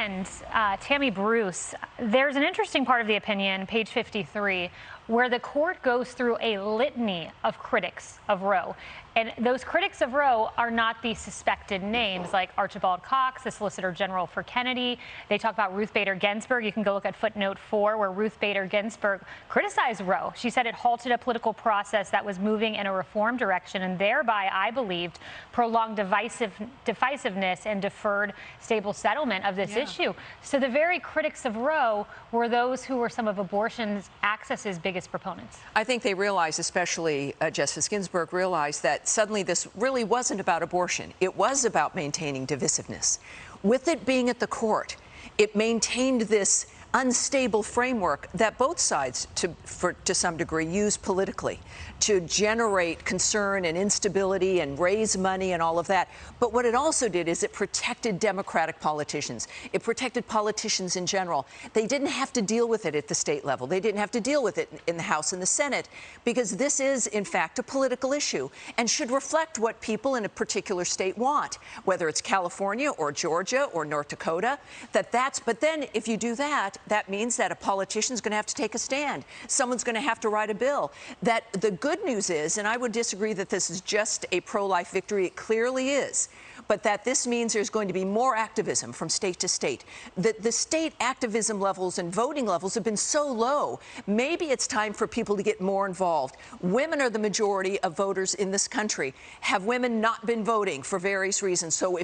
friend, Tammy Bruce, there's an interesting part of the opinion, page 53, where the court goes through a litany of critics of Roe. And those critics of Roe are not the suspected names like Archibald Cox, the Solicitor General for Kennedy. They talk about Ruth Bader Ginsburg. You can go look at footnote 4 where Ruth Bader Ginsburg criticized Roe. She said it halted a political process that was moving in a reform direction and thereby, I believed, prolonged divisiveness and deferred stable settlement of this issue. So the very critics of Roe were those who were some of abortion access's biggest proponents. I think they realized, especially Justice Ginsburg, realized that suddenly this really wasn't about abortion. It was about maintaining divisiveness. With it being at the court, it maintained this unstable framework that both sides, to some degree, use politically to generate concern and instability and raise money and all of that. But what it also did is it protected Democratic politicians. It protected politicians in general. They didn't have to deal with it at the state level. They didn't have to deal with it in the House and the Senate because this is, in fact, a political issue and should reflect what people in a particular state want, whether it's California or Georgia or North Dakota. But then if you do that, that means that a politician's going to have to take a stand. Someone's going to have to write a bill. That the good news is, and I would disagree that this is just a pro-life victory, it clearly is, but that this means there's going to be more activism from state to state. The state activism levels and voting levels have been so low. Maybe it's time for people to get more involved. Women are the majority of voters in this country. Have women not been voting for various reasons? So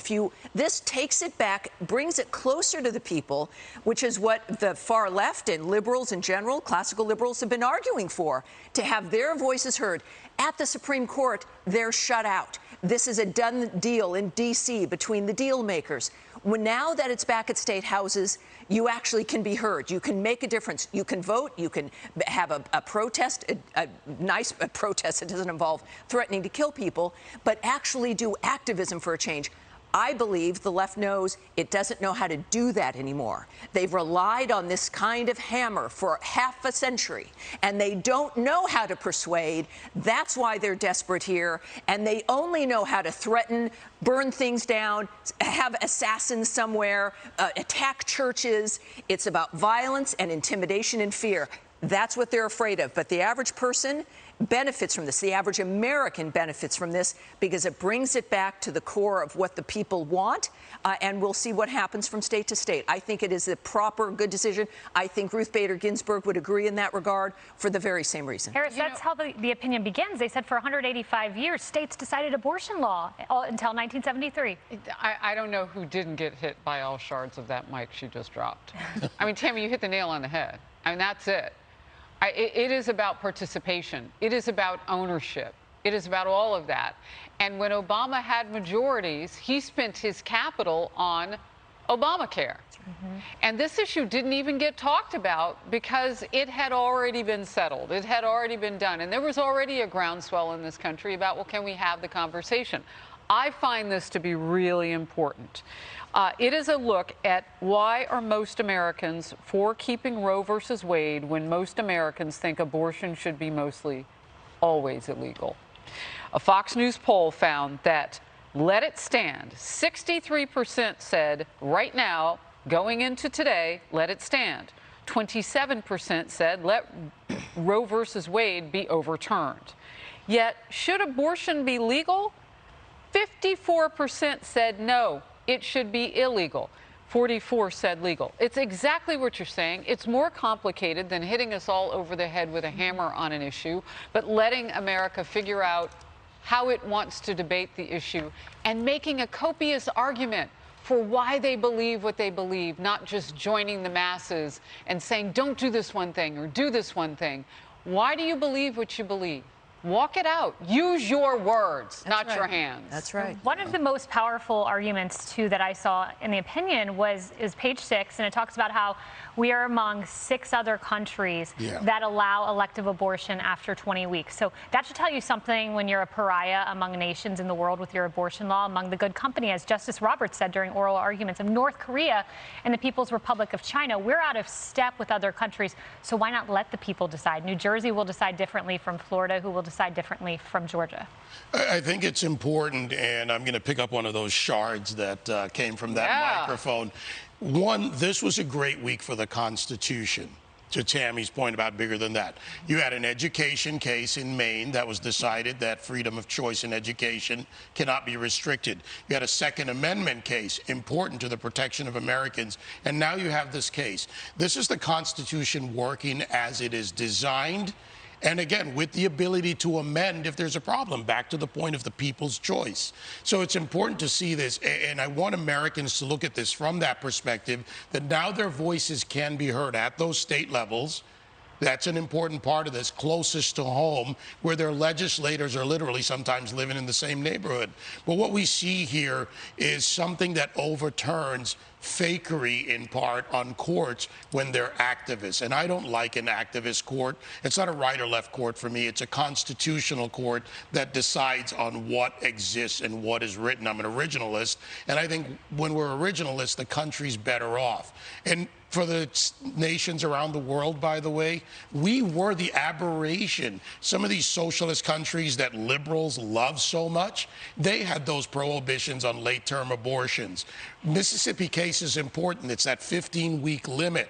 this takes it back, brings it closer to the people, which is what the far left and liberals in general, classical liberals, have been arguing for, to have their voices heard. At the Supreme Court, they're shut out. This is a done deal in D.C. between the deal makers. Now that it's back at state houses, you actually can be heard. You can make a difference. You can vote. You can have a protest, a nice protest that doesn't involve threatening to kill people, but actually do activism for a change. I believe the left knows it doesn't know how to do that anymore. They've relied on this kind of hammer for half a century, and they don't know how to persuade. That's why they're desperate here, and they only know how to threaten, burn things down, have assassins somewhere, attack churches. It's about violence and intimidation and fear. That's what they're afraid of. But the average person benefits from this. The average American benefits from this because it brings it back to the core of what the people want, and we'll see what happens from state to state. I think it is a proper, good decision. I think Ruth Bader Ginsburg would agree in that regard for the very same reason. Harris, that's how the opinion begins. They said for 185 years, states decided abortion law until 1973. I don't know who didn't get hit by all shards of that mic she just dropped. I mean, Tammy, you hit the nail on the head. I mean, that's it. It is about participation. It is about ownership. It is about all of that. And when Obama had majorities, he spent his capital on Obamacare. And this issue didn't even get talked about because it had already been settled. It had already been done. And there was already a groundswell in this country about, well, can we have the conversation? I find this to be really important. It is a look at why are most Americans for keeping Roe versus Wade when most Americans think abortion should be mostly always illegal. A Fox News poll found that let it stand. 63% said right now, going into today, let it stand. 27% said let Roe versus Wade be overturned. Yet, should abortion be legal? 54% said no, it should be illegal. 44 said legal. It's exactly what you're saying. It's more complicated than hitting us all over the head with a hammer on an issue, but letting America figure out how it wants to debate the issue and making a copious argument for why they believe what they believe, not just joining the masses and saying, don't do this one thing or do this one thing. Why do you believe what you believe? Walk it out. Use your words, not your hands. That's right. One of the most powerful arguments, too, that I saw in the opinion is page 6, and it talks about how we are among 6 other countries that allow elective abortion after 20 weeks. So that should tell you something when you're a pariah among nations in the world with your abortion law, among the good company, as Justice Roberts said during oral arguments, of North Korea and the People's Republic of China. We're out of step with other countries, so why not let the people decide? New Jersey will decide differently from Florida, who will decide differently from Georgia. I think it's important, and I'm going to pick up one of those shards that came from that microphone. One, this was a great week for the Constitution. To Tammy's point about bigger than that. You had an education case in Maine that was decided that freedom of choice in education cannot be restricted. You had a Second Amendment case important to the protection of Americans. And now you have this case. This is the Constitution working as it is designed. And again, with the ability to amend if there's a problem, back to the point of the people's choice. So it's important to see this, and I want Americans to look at this from that perspective, that now their voices can be heard at those state levels. That's an important part of this, closest to home, where their legislators are literally sometimes living in the same neighborhood. But what we see here is something that overturns fakery in part on courts when they're activists. And I don't like an activist court. It's not a right or left court for me. It's a constitutional court that decides on what exists and what is written. I'm an originalist. And I think when we're originalists, the country's better off. And for the nations around the world, by the way, we were the aberration. Some of these socialist countries that liberals love so much, they had those prohibitions on late-term abortions. Mississippi case is important. It's that 15-week limit.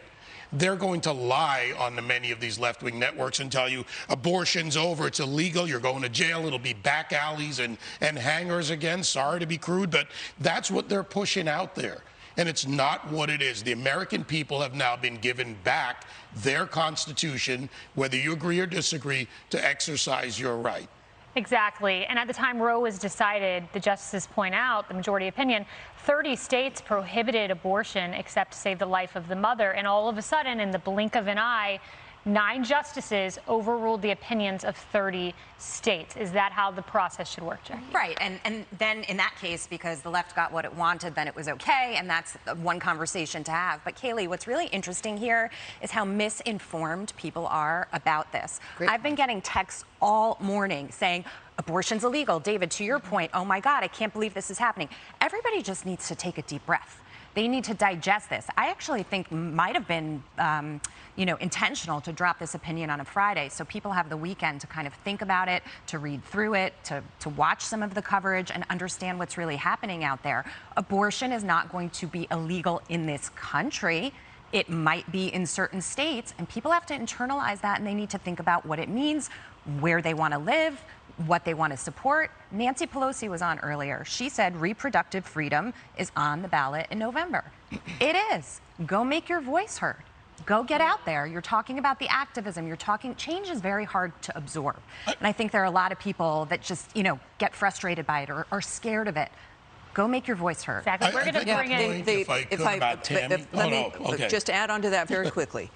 They're going to lie on many of these left-wing networks and tell you abortion's over, it's illegal, you're going to jail, it'll be back alleys and hangers again. Sorry to be crude, but that's what they're pushing out there. And it's not what it is. The American people have now been given back their Constitution, whether you agree or disagree, to exercise your right. Exactly. And at the time Roe was decided, the justices point out, the majority opinion, 30 states prohibited abortion except to save the life of the mother. And all of a sudden, in the blink of an eye, 9 justices overruled the opinions of 30 states. Is that how the process should work, Jackie? Right, and then in that case, because the left got what it wanted, then it was okay, and that's one conversation to have. But Kayleigh, what's really interesting here is how misinformed people are about this. I've been getting texts all morning saying, abortion's illegal. David, to your point, oh my God, I can't believe this is happening. Everybody just needs to take a deep breath. They need to digest this. I actually think might have been, intentional to drop this opinion on a Friday, so people have the weekend to kind of think about it, to read through it, to watch some of the coverage and understand what's really happening out there. Abortion is not going to be illegal in this country. It might be in certain states, and people have to internalize that, and they need to think about what it means, where they want to live, what they want to support. Nancy Pelosi was on earlier. She said reproductive freedom is on the ballot in November. It is. Go make your voice heard. Go get out there. You're talking about the activism. Change is very hard to absorb. And I think there are a lot of people that just, get frustrated by it or are scared of it. Go make your voice heard. Exactly. We're going to bring in... Let me just add on to that very quickly.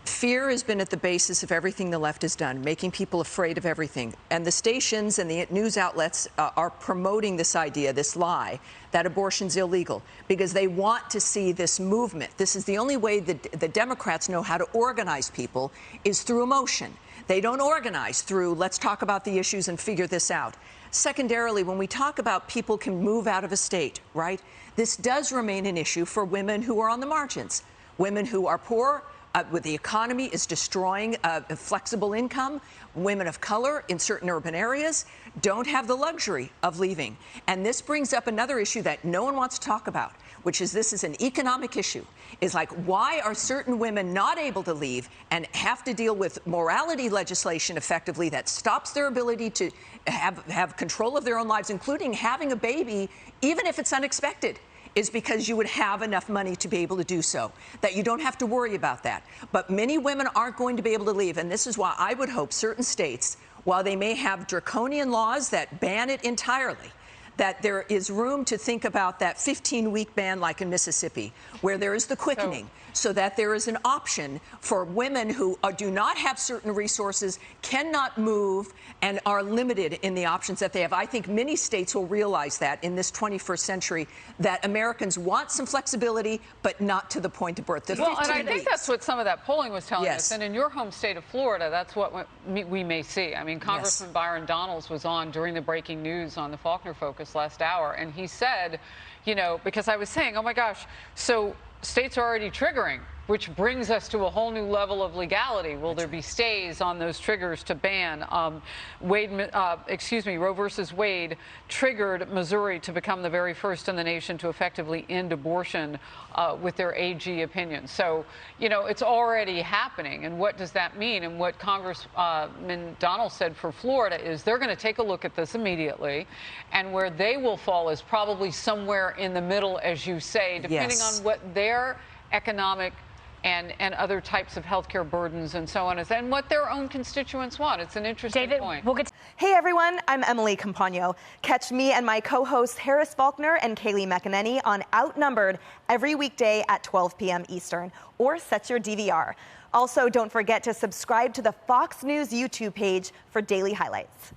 Fear has been at the basis of everything the left has done, making people afraid of everything. And the stations and the news outlets are promoting this idea, this lie, that abortion's illegal, because they want to see this movement. This is the only way that the Democrats know how to organize people, is through emotion. They don't organize through, let's talk about the issues and figure this out. Secondarily, when we talk about people can move out of a state, right, this does remain an issue for women who are on the margins, women who are poor, with the economy is destroying a flexible income. Women of color in certain urban areas don't have the luxury of leaving. And this brings up another issue that no one wants to talk about, which is this is an economic issue. Is like, why are certain women not able to leave and have to deal with morality legislation effectively that stops their ability to have control of their own lives, including having a baby, even if it's unexpected? Is because you would have enough money to be able to do so, that you don't have to worry about that. But many women aren't going to be able to leave, and this is why I would hope certain states, while they may have draconian laws that ban it entirely, that there is room to think about that 15-week ban like in Mississippi, where there is the quickening, so that there is an option for women who do not have certain resources, cannot move, and are limited in the options that they have. I think many states will realize that in this 21st century, that Americans want some flexibility, but not to the point of birth. Well, and I think that's what some of that polling was telling us. And in your home state of Florida, that's what we may see. I mean, Congressman Byron Donalds was on during the breaking news on the Faulkner Focus last hour, and he said, because I was saying, oh my gosh, so states are already triggering which brings us to a whole new level of legality. Will there be stays on those triggers to ban? Roe versus Wade triggered Missouri to become the very first in the nation to effectively end abortion with their AG opinion. So, you know, it's already happening. And what does that mean? And what Congressman Donald said for Florida is they're going to take a look at this immediately. And where they will fall is probably somewhere in the middle, as you say, depending on what their economic and other types of healthcare burdens and so on is, and what their own constituents want. It's an interesting point. Hey everyone, I'm Emily Campagno. Catch me and my co-hosts Harris Faulkner and Kaylee McEnany on Outnumbered every weekday at 12 p.m. Eastern, or set your DVR. Also, don't forget to subscribe to the Fox News YouTube page for daily highlights.